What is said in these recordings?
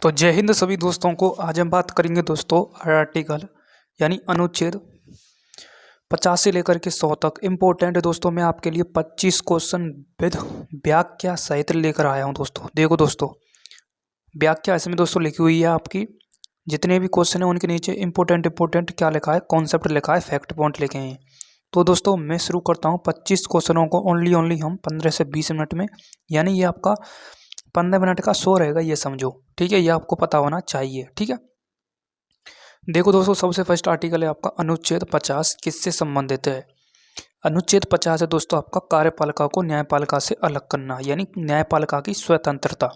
तो जय हिंद सभी दोस्तों को। आज हम बात करेंगे दोस्तों आर्टिकल यानी अनुच्छेद 50 से लेकर के 100 तक इम्पोर्टेंट है दोस्तों। मैं आपके लिए 25 क्वेश्चन विद व्याख्या सहित लेकर आया हूं दोस्तों। देखो दोस्तों, व्याख्या इसमें दोस्तों लिखी हुई है आपकी। जितने भी क्वेश्चन हैं उनके नीचे इंपॉर्टेंट क्या लिखा है, कॉन्सेप्ट लिखा है, फैक्ट पॉइंट लिखे हैं। तो दोस्तों मैं शुरू करता हूँ 25 क्वेश्चनों को ओनली हम 15 से 20 मिनट में, यानी ये आपका 15 मिनट का शो रहेगा, ये समझो। ठीक है, ये आपको पता होना चाहिए। ठीक है, देखो दोस्तों, सबसे फर्स्ट आर्टिकल है आपका अनुच्छेद 50। किससे संबंधित है? अनुच्छेद 50 है दोस्तों आपका कार्यपालिका को न्यायपालिका से अलग करना, यानी न्यायपालिका की स्वतंत्रता।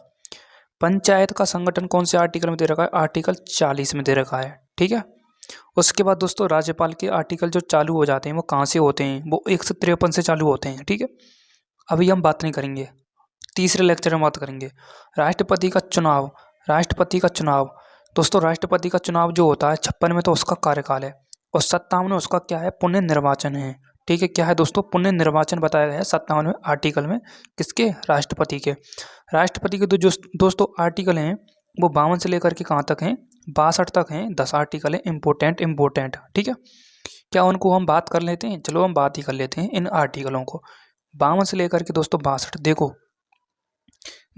पंचायत का संगठन कौन से आर्टिकल में दे रखा है? आर्टिकल 40 में दे रखा है। ठीक है, उसके बाद दोस्तों राज्यपाल के आर्टिकल जो चालू हो जाते हैं वो कहाँ से होते हैं? वो 153 से चालू होते हैं। ठीक है, अभी हम बात नहीं करेंगे, तीसरे लेक्चर में बात करेंगे। राष्ट्रपति का चुनाव, राष्ट्रपति का चुनाव दोस्तों, राष्ट्रपति का चुनाव जो होता है 56 में तो उसका कार्यकाल है, और 57 में उसका क्या है? पुनः निर्वाचन है। ठीक है, क्या है दोस्तों? पुनः निर्वाचन बताया गया है 57वें आर्टिकल में। किसके? राष्ट्रपति के। राष्ट्रपति के जो दोस्तों आर्टिकल हैं वो 52 से लेकर के कहाँ तक हैं? 62 तक हैं। 10 आर्टिकल हैं इम्पोर्टेंट। ठीक है, क्या उनको हम बात कर लेते हैं? चलो हम बात ही कर लेते हैं इन आर्टिकलों को। 52 से लेकर के दोस्तों 62। देखो,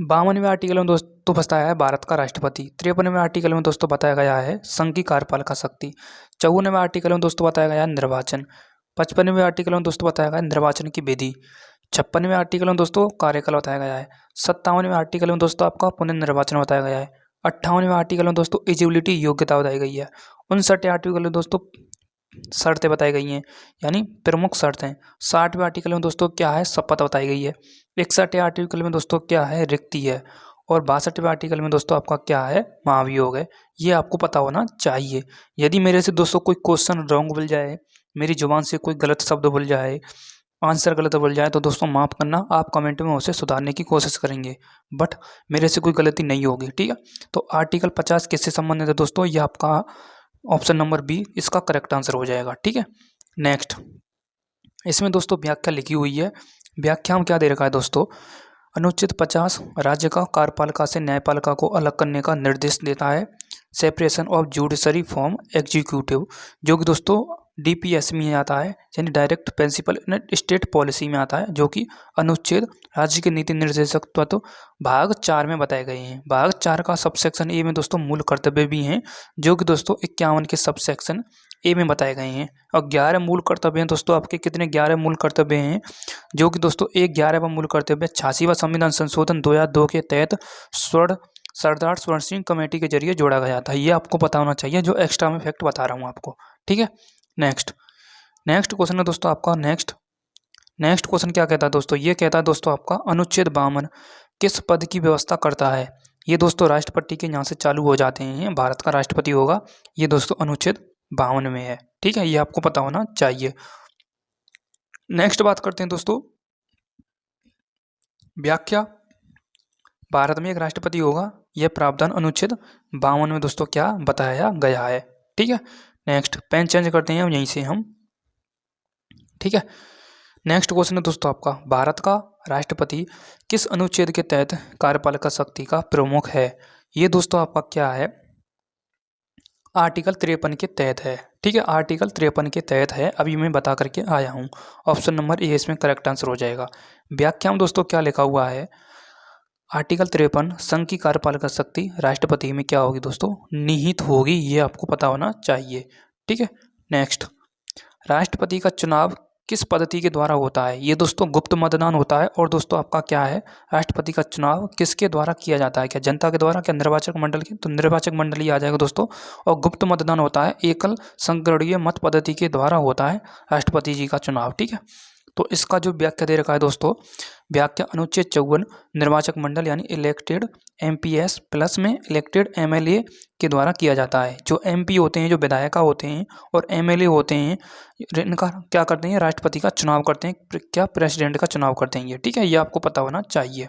52वें आर्टिकल में दोस्तों बताया है भारत का राष्ट्रपति। 53वें आर्टिकल में दोस्तों बताया गया है संघ की कार्यपालिका शक्ति। 54वें आर्टिकल में दोस्तों बताया गया है निर्वाचन। 55वें आर्टिकल में दोस्तों बताया गया है निर्वाचन की विधि। 56वें आर्टिकल में दोस्तों कार्यकाल बताया गया है। 57वें आर्टिकल में दोस्तों आपका पुनर्निर्वाचन बताया गया है। 58वें आर्टिकल में दोस्तों एलिजिबिलिटी योग्यता बताई गई है। 59वें आर्टिकल में दोस्तों शर्तें बताई गई हैं, यानी प्रमुख शर्तें। 60वें आर्टिकल में दोस्तों क्या है? शपथ बताई गई है। 61वें आर्टिकल में दोस्तों क्या है? रिक्ति है। और 62वें आर्टिकल में दोस्तों आपका क्या है? महाभियोग है। ये आपको पता होना चाहिए। यदि मेरे से दोस्तों कोई क्वेश्चन रॉन्ग बोल जाए, मेरी जुबान से कोई गलत शब्द बोल जाए, आंसर गलत बोल जाए, तो दोस्तों माफ़ करना, आप कमेंट में उसे सुधारने की कोशिश करेंगे, बट मेरे से कोई गलती नहीं होगी। ठीक है, तो आर्टिकल 50 किससे संबंधित है दोस्तों? ये आपका ऑप्शन नंबर बी इसका करेक्ट आंसर हो जाएगा। ठीक है, नेक्स्ट, इसमें दोस्तों व्याख्या लिखी हुई है। व्याख्या में क्या दे रखा है दोस्तों? अनुच्छेद 50 राज्य का कार्यपालिका से न्यायपालिका को अलग करने का निर्देश देता है। Separation of judiciary from executive, जो कि दोस्तों डीपीएस में आता है, यानी direct principle in state policy में आता है, जो कि अनुच्छेद राज्य के नीति निर्देशक तत्व भाग 4 में बताए गए हैं। भाग 4 का सबसेक्शन ए में दोस्तों मूल कर्तव्य भी हैं, जो कि दोस्तों 51 के सबसेक्शन ए में बताए गए हैं। और 11 मूल कर्तव्य हैं दोस्तों आपके। कितने? 11 मूल कर्तव्य हैं, जो कि दोस्तों 11वां मूल कर्तव्य 86वां संविधान संशोधन 2002 के तहत सरदार स्वर्ण सिंह कमेटी के जरिए जोड़ा गया था। ये आपको पता होना चाहिए, जो एक्स्ट्रा में फैक्ट बता रहा हूँ आपको। ठीक है, नेक्स्ट क्वेश्चन है दोस्तों आपका। नेक्स्ट क्वेश्चन क्या कहता है दोस्तों? ये कहता है दोस्तों आपका अनुच्छेद 52 किस पद की व्यवस्था करता है? ये दोस्तों राष्ट्रपति के यहाँ से चालू हो जाते हैं, भारत का राष्ट्रपति होगा। ये दोस्तों अनुच्छेद 52 में है। ठीक है, ये आपको पता होना चाहिए। नेक्स्ट बात करते हैं दोस्तों व्याख्या। भारत में एक राष्ट्रपति होगा, यह प्रावधान अनुच्छेद 52 में दोस्तों क्या बताया गया है। ठीक है, नेक्स्ट, पेन चेंज करते हैं यहीं से हम। ठीक है, नेक्स्ट क्वेश्चन है दोस्तों आपका, भारत का राष्ट्रपति किस अनुच्छेद के तहत कार्यपालिका शक्ति का प्रमुख है? ये दोस्तों आपका क्या है? आर्टिकल 53 के तहत है। ठीक है, आर्टिकल 53 के तहत है, अभी मैं बता करके आया हूँ। ऑप्शन नंबर ए इसमें करेक्ट आंसर हो जाएगा। व्याख्या में दोस्तों क्या लिखा हुआ है? आर्टिकल 53 संघ की कार्यपालिका शक्ति राष्ट्रपति में क्या होगी दोस्तों? निहित होगी। ये आपको पता होना चाहिए। ठीक है, नेक्स्ट, राष्ट्रपति का चुनाव किस पद्धति के द्वारा होता है? ये दोस्तों गुप्त मतदान होता है। और दोस्तों आपका क्या है? राष्ट्रपति का चुनाव किसके द्वारा किया जाता है? क्या जनता के द्वारा? क्या निर्वाचक मंडल के? तो निर्वाचक मंडल ही आ जाएगा दोस्तों। और गुप्त मतदान होता है, एकल संगणीय मत पद्धति के द्वारा होता है राष्ट्रपति जी का चुनाव। ठीक है, तो इसका जो व्याख्या दे रखा है दोस्तों, व्याख्या अनुच्छेद 54 निर्वाचक मंडल यानी इलेक्टेड एमपीएस प्लस में इलेक्टेड एमएलए के द्वारा किया जाता है। जो एमपी होते हैं, जो विधायक होते हैं, और एमएलए होते हैं, इनका क्या करते हैं? राष्ट्रपति का चुनाव करते हैं। क्या? प्रेसिडेंट का चुनाव करते हैं ये। ठीक है, ये आपको पता होना चाहिए।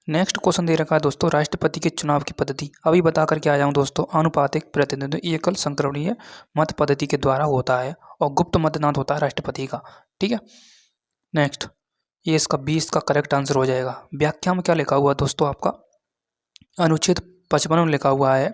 नेक्स्ट क्वेश्चन दे रखा है दोस्तों, राष्ट्रपति के चुनाव की पद्धति। अभी बता करके आ जाऊँ दोस्तों, आनुपातिक प्रतिनिधित्व एकल संक्रमणीय मत पद्धति के द्वारा होता है, और गुप्त मतदान होता है राष्ट्रपति का। ठीक है, नेक्स्ट, ये इसका 20 का करेक्ट आंसर हो जाएगा। व्याख्या में क्या लिखा हुआ दोस्तों आपका? अनुच्छेद 55 में लिखा हुआ है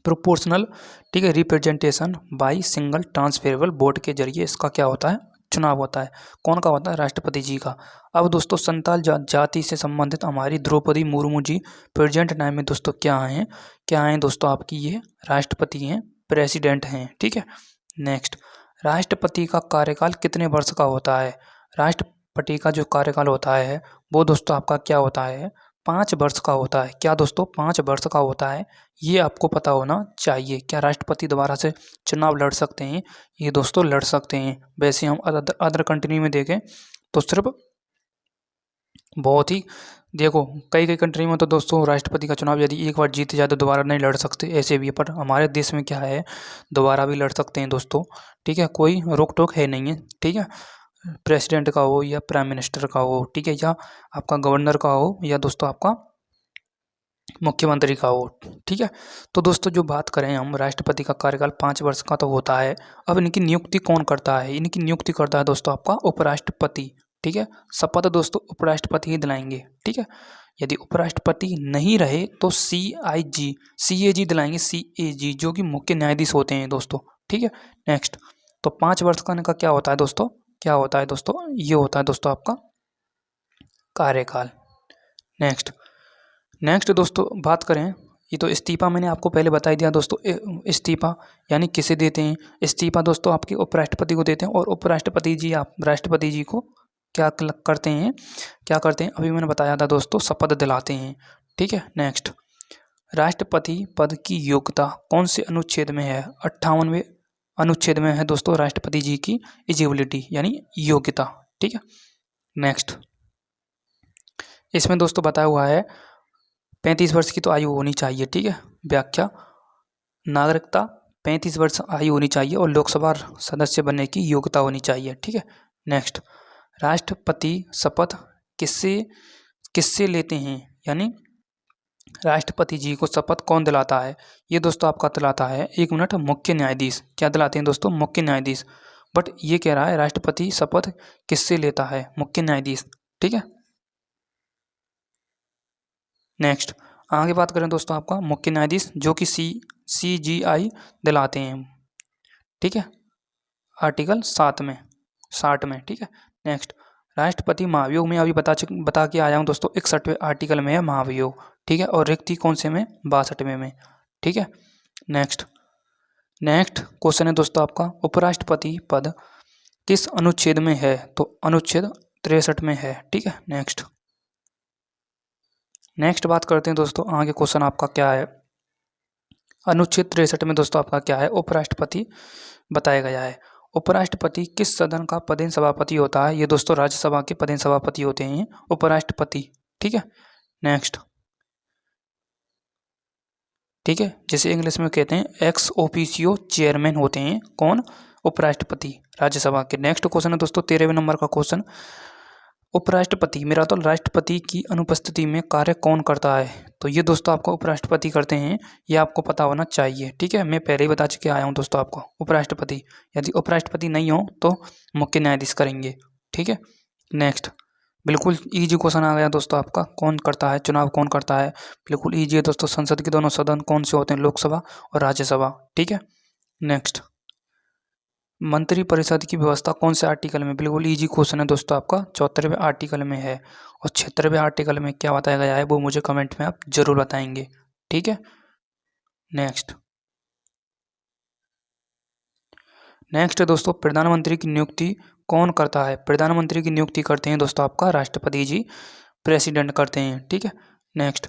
प्रोपोर्शनल, ठीक है, representation by single transferable vote के जरिए इसका क्या होता है, चुनाव होता है। कौन का होता है, राष्ट्रपति जी का। अब दोस्तों संताल जाति से संबंधित हमारी द्रौपदी मुर्मू जी प्रेजेंट टाइम में दोस्तों क्या हैं दोस्तों, आपकी ये राष्ट्रपति हैं, प्रेसिडेंट हैं, ठीक है। नेक्स्ट, राष्ट्रपति का कार्यकाल कितने वर्ष का होता है। राष्ट्रपति का जो कार्यकाल होता है वो दोस्तों आपका क्या होता है, 5 वर्ष का होता है। क्या दोस्तों, 5 वर्ष का होता है, ये आपको पता होना चाहिए। क्या राष्ट्रपति दोबारा से चुनाव लड़ सकते हैं, ये दोस्तों लड़ सकते हैं। वैसे हम अदर कंट्री में देखें तो सिर्फ बहुत ही, देखो कई कंट्री में तो दोस्तों राष्ट्रपति का चुनाव यदि एक बार जीत जाए तो दोबारा नहीं लड़ सकते, ऐसे भी है। पर हमारे देश में क्या है, दोबारा भी लड़ सकते हैं दोस्तों, ठीक है, कोई रोक टोक है नहीं है, ठीक है। प्रेसिडेंट का हो या प्राइम मिनिस्टर का हो, ठीक है, या आपका गवर्नर का हो या दोस्तों आपका मुख्यमंत्री का हो, ठीक है। तो दोस्तों जो बात करें हम, राष्ट्रपति का कार्यकाल 5 वर्ष का तो होता है। अब इनकी नियुक्ति कौन करता है, इनकी नियुक्ति करता है दोस्तों आपका उपराष्ट्रपति, ठीक है। शपथ दोस्तों उपराष्ट्रपति ही दिलाएंगे, ठीक है। यदि उपराष्ट्रपति नहीं रहे तो CAG दिलाएंगे, CAG जो कि मुख्य न्यायाधीश होते हैं दोस्तों, ठीक है। नेक्स्ट, तो 5 वर्ष का इनका क्या होता है दोस्तों, क्या होता है दोस्तों, ये होता है दोस्तों आपका कार्यकाल। नेक्स्ट दोस्तों बात करें, ये तो इस्तीफा मैंने आपको पहले बता ही दिया दोस्तों। इस्तीफा यानी किसे देते हैं, इस्तीफा दोस्तों आपके उपराष्ट्रपति को देते हैं, और उपराष्ट्रपति जी आप राष्ट्रपति जी को क्या करते हैं, अभी मैंने बताया था दोस्तों, शपथ दिलाते हैं, ठीक है। नेक्स्ट, राष्ट्रपति पद की योग्यता कौन से अनुच्छेद में है, 58वें अनुच्छेद में है दोस्तों राष्ट्रपति जी की एलिजिबिलिटी यानी योग्यता, ठीक है। नेक्स्ट, इसमें दोस्तों बताया हुआ है 35 वर्ष की तो आयु होनी चाहिए, ठीक है। व्याख्या, नागरिकता 35 वर्ष आयु होनी चाहिए और लोकसभा सदस्य बनने की योग्यता होनी चाहिए, ठीक है। नेक्स्ट, राष्ट्रपति शपथ किससे लेते हैं, यानी राष्ट्रपति जी को शपथ कौन दिलाता है, ये दोस्तों आपका दिलाता है, एक मिनट, मुख्य न्यायाधीश। क्या दिलाते हैं दोस्तों, मुख्य न्यायाधीश। बट ये कह रहा है राष्ट्रपति शपथ किससे लेता है, मुख्य न्यायाधीश, ठीक है। नेक्स्ट, आगे बात करें दोस्तों आपका मुख्य न्यायाधीश जो कि CGI दिलाते हैं, ठीक है, आर्टिकल 60 में, ठीक है। नेक्स्ट, राष्ट्रपति महाभियोग में अभी बता के आया हूँ दोस्तों, 61वें आर्टिकल में है महाभियोग, ठीक है, और रिक्ति कौन से में, 62वें में, ठीक है। नेक्स्ट क्वेश्चन है दोस्तों आपका, उपराष्ट्रपति पद किस अनुच्छेद में है, तो अनुच्छेद 63 में है, ठीक है। नेक्स्ट बात करते हैं दोस्तों, आगे क्वेश्चन आपका क्या है, अनुच्छेद 63 में दोस्तों आपका क्या है, उपराष्ट्रपति बताया गया है। उपराष्ट्रपति किस सदन का पदेन सभापति होता है, ये दोस्तों राज्यसभा के पदेन सभापति होते हैं उपराष्ट्रपति, ठीक है। नेक्स्ट, ठीक है, जैसे इंग्लिश में कहते हैं एक्स ओफिशियो चेयरमैन होते हैं कौन, उपराष्ट्रपति राज्यसभा के। नेक्स्ट क्वेश्चन है दोस्तों 13वें नंबर का क्वेश्चन, उपराष्ट्रपति मेरा तो राष्ट्रपति की अनुपस्थिति में कार्य कौन करता है, तो ये दोस्तों आपको उपराष्ट्रपति करते हैं, ये आपको पता होना चाहिए, ठीक है। मैं पहले ही बता चुके आया हूँ दोस्तों आपको, उपराष्ट्रपति, यदि उपराष्ट्रपति नहीं हो तो मुख्य न्यायाधीश करेंगे, ठीक है। नेक्स्ट, बिल्कुल इजी क्वेश्चन आ गया दोस्तों आपका, कौन करता है चुनाव, कौन करता है, बिल्कुल इजी है दोस्तों। संसद के दोनों सदन कौन से होते हैं, लोकसभा और राज्यसभा, ठीक है। नेक्स्ट, मंत्री परिषद की व्यवस्था कौन से आर्टिकल में, बिल्कुल इजी क्वेश्चन है दोस्तों आपका, 74वें आर्टिकल में है, और 76वें आर्टिकल में क्या बताया गया है वो मुझे कमेंट में आप जरूर बताएंगे, ठीक है। नेक्स्ट दोस्तों, प्रधानमंत्री की नियुक्ति कौन करता है, प्रधानमंत्री की नियुक्ति करते हैं दोस्तों आपका राष्ट्रपति जी, प्रेसिडेंट करते हैं, ठीक है। नेक्स्ट,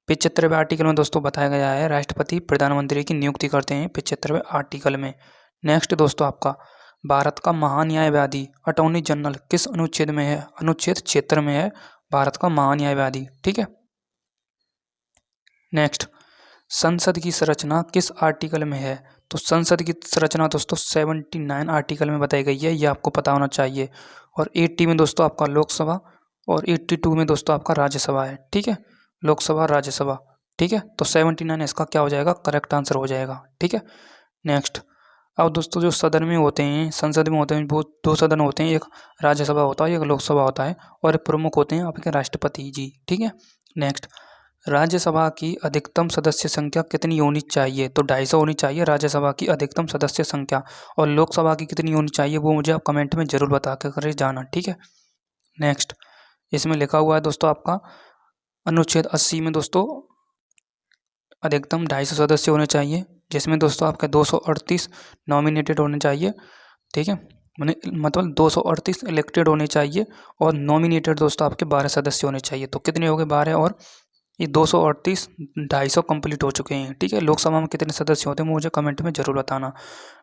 75वें आर्टिकल में दोस्तों बताया गया है राष्ट्रपति प्रधानमंत्री की नियुक्ति करते हैं 75वें आर्टिकल में। नेक्स्ट दोस्तों आपका, भारत का महान्यायवादी अटॉर्नी जनरल किस अनुच्छेद में है, अनुच्छेद 76 में है भारत का महान्यायवादी, ठीक है। नेक्स्ट, संसद की संरचना किस आर्टिकल में है, तो संसद की संरचना दोस्तों 79 आर्टिकल में बताई गई है, ये आपको पता होना चाहिए। और 80 में दोस्तों आपका लोकसभा और 82 में दोस्तों आपका राज्यसभा है, ठीक है, लोकसभा राज्यसभा, ठीक है। तो 79 इसका क्या हो जाएगा, करेक्ट आंसर हो जाएगा, ठीक है। नेक्स्ट, अब दोस्तों जो सदन में होते हैं, संसद में होते हैं, वो 2 सदन होते हैं, एक राज्यसभा होता है, एक लोकसभा होता है, और प्रमुख होते हैं आपके राष्ट्रपति जी, ठीक है। नेक्स्ट, राज्यसभा की अधिकतम सदस्य संख्या कितनी होनी चाहिए? तो 250 होनी चाहिए राज्यसभा की अधिकतम सदस्य संख्या। और लोकसभा की कितनी होनी चाहिए वो मुझे आप कमेंट में ज़रूर बता के कर जाना, ठीक है। नेक्स्ट इसमें लिखा हुआ है दोस्तों आपका अनुच्छेद 80 में दोस्तों अधिकतम 250 सदस्य होने चाहिए, जिसमें दोस्तों आपके 238 नॉमिनेटेड होने चाहिए, ठीक है। मतलब 238 इलेक्टेड होने चाहिए और नॉमिनेटेड दोस्तों आपके 12 सदस्य होने चाहिए। तो कितने हो गए? 12 और ये 238 250 कंप्लीट हो चुके हैं, ठीक है। लोकसभा में कितने सदस्य होते हैं मुझे कमेंट में ज़रूर बताना।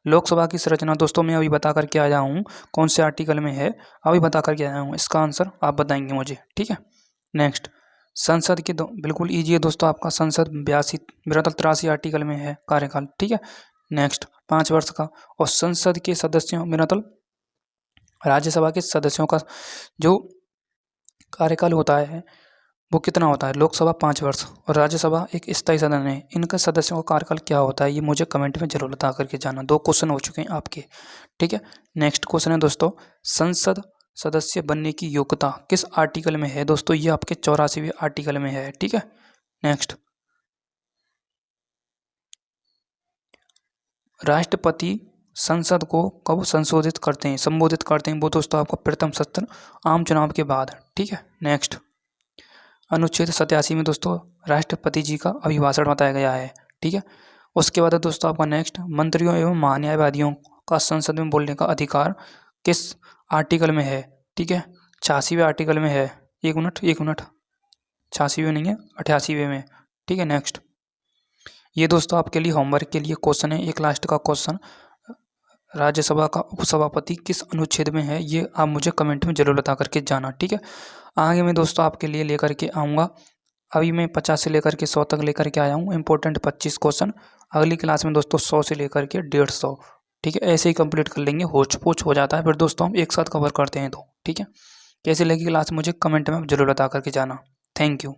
लोकसभा की संरचना दोस्तों मैं अभी बता करके आया हूँ, कौन से आर्टिकल में है अभी बता करके आया हूँ, इसका आंसर आप बताएंगे मुझे, ठीक है। नेक्स्ट संसद की बिल्कुल ईजी है दोस्तों आपका, संसद 82 मेरा 83 आर्टिकल में है कार्यकाल, ठीक है। नेक्स्ट 5 वर्ष का। और संसद के सदस्यों मेरा राज्यसभा के सदस्यों का जो कार्यकाल होता है वो कितना होता है? लोकसभा 5 वर्ष और राज्यसभा एक स्थायी सदन है। इनका सदस्यों का कार्यकाल क्या होता है ये मुझे कमेंट में जरूर बता करके जाना। 2 क्वेश्चन हो चुके हैं आपके, ठीक है। नेक्स्ट क्वेश्चन है दोस्तों, संसद सदस्य बनने की योग्यता किस आर्टिकल में है? दोस्तों ये आपके 84वें आर्टिकल में है, ठीक है। नेक्स्ट राष्ट्रपति संसद को कब संबोधित करते हैं वो दोस्तों आपका प्रथम सत्र आम चुनाव के बाद, ठीक है। नेक्स्ट अनुच्छेद 87 में दोस्तों राष्ट्रपति जी का अभिभाषण बताया गया है, ठीक है। उसके बाद दोस्तों आपका नेक्स्ट मंत्रियों एवं महान्यायवादियों का संसद में बोलने का अधिकार किस आर्टिकल में है? ठीक है, 86वें आर्टिकल में है। एक मिनट 86वें नहीं है, 88वें में, ठीक है। नेक्स्ट ये दोस्तों आपके लिए होमवर्क के लिए क्वेश्चन है, एक लास्ट का क्वेश्चन, राज्यसभा का उपसभापति किस अनुच्छेद में है ये आप मुझे कमेंट में जरूर बता करके जाना, ठीक है। आगे मैं दोस्तों आपके लिए लेकर के आऊँगा, अभी मैं 50 से लेकर के 100 तक लेकर के आया हूँ इंपॉर्टेंट 25 क्वेश्चन। अगली क्लास में दोस्तों 100 से लेकर के 150, ठीक है, ऐसे ही कंप्लीट कर लेंगे, होच पोच हो जाता है फिर दोस्तों हम एक साथ कवर करते हैं तो, ठीक है। कैसी लगी क्लास मुझे कमेंट में जरूर बता करके जाना। Thank you.